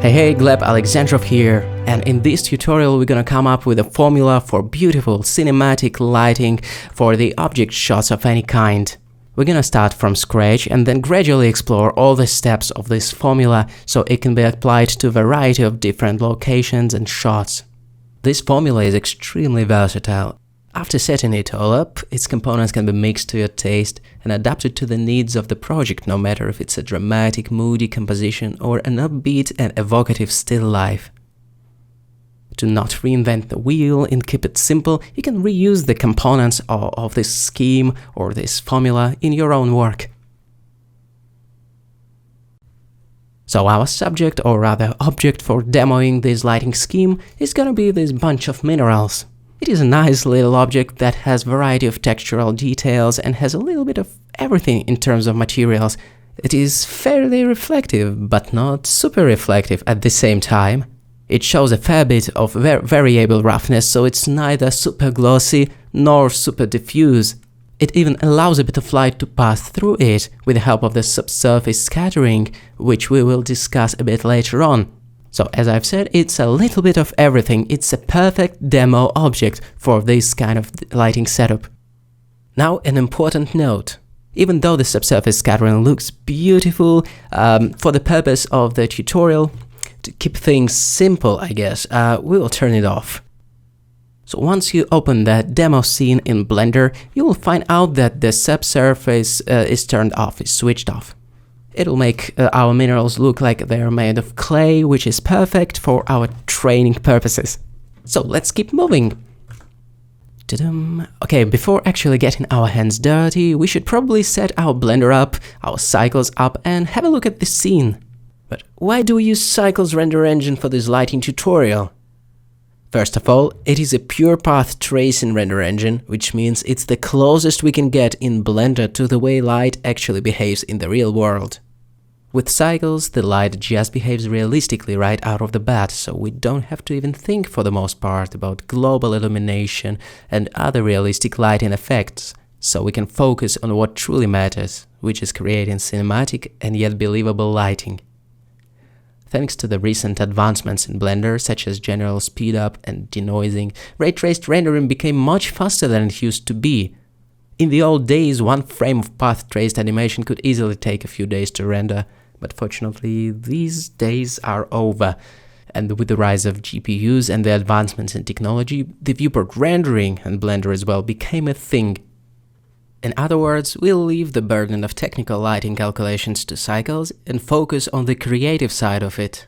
Hey, Gleb Alexandrov here, and in this tutorial we're gonna come up with a formula for beautiful cinematic lighting for the object shots of any kind. We're gonna start from scratch and then gradually explore all the steps of this formula so it can be applied to a variety of different locations and shots. This formula is extremely versatile. After setting it all up, its components can be mixed to your taste and adapted to the needs of the project, no matter if it's a dramatic, moody composition or an upbeat and evocative still life. To not reinvent the wheel and keep it simple, you can reuse the components of this scheme or this formula in your own work. So our subject, or rather object for demoing this lighting scheme, is gonna be this bunch of minerals. It is a nice little object that has variety of textural details and has a little bit of everything in terms of materials. It is fairly reflective, but not super reflective at the same time. It shows a fair bit of variable roughness, so it's neither super glossy nor super diffuse. It even allows a bit of light to pass through it with the help of the subsurface scattering, which we will discuss a bit later on. So as I've said, it's a little bit of everything. It's a perfect demo object for this kind of lighting setup. Now an important note. Even though the subsurface scattering looks beautiful, for the purpose of the tutorial, to keep things simple, I guess, we will turn it off. So once you open that demo scene in Blender, you will find out that the subsurface is turned off, is switched off. It'll make our minerals look like they're made of clay, which is perfect for our training purposes. So let's keep moving. Okay, before actually getting our hands dirty, we should probably set our Blender up, our Cycles up, and have a look at the scene. But why do we use Cycles render engine for this lighting tutorial? First of all, it is a pure path tracing render engine, which means it's the closest we can get in Blender to the way light actually behaves in the real world. With Cycles, the light just behaves realistically right out of the bat, so we don't have to even think for the most part about global illumination and other realistic lighting effects, so we can focus on what truly matters, which is creating cinematic and yet believable lighting. Thanks to the recent advancements in Blender, such as general speedup and denoising, ray-traced rendering became much faster than it used to be. In the old days, one frame of path-traced animation could easily take a few days to render, but fortunately these days are over, and with the rise of GPUs and the advancements in technology, the viewport rendering and Blender as well became a thing. In other words, we'll leave the burden of technical lighting calculations to Cycles and focus on the creative side of it.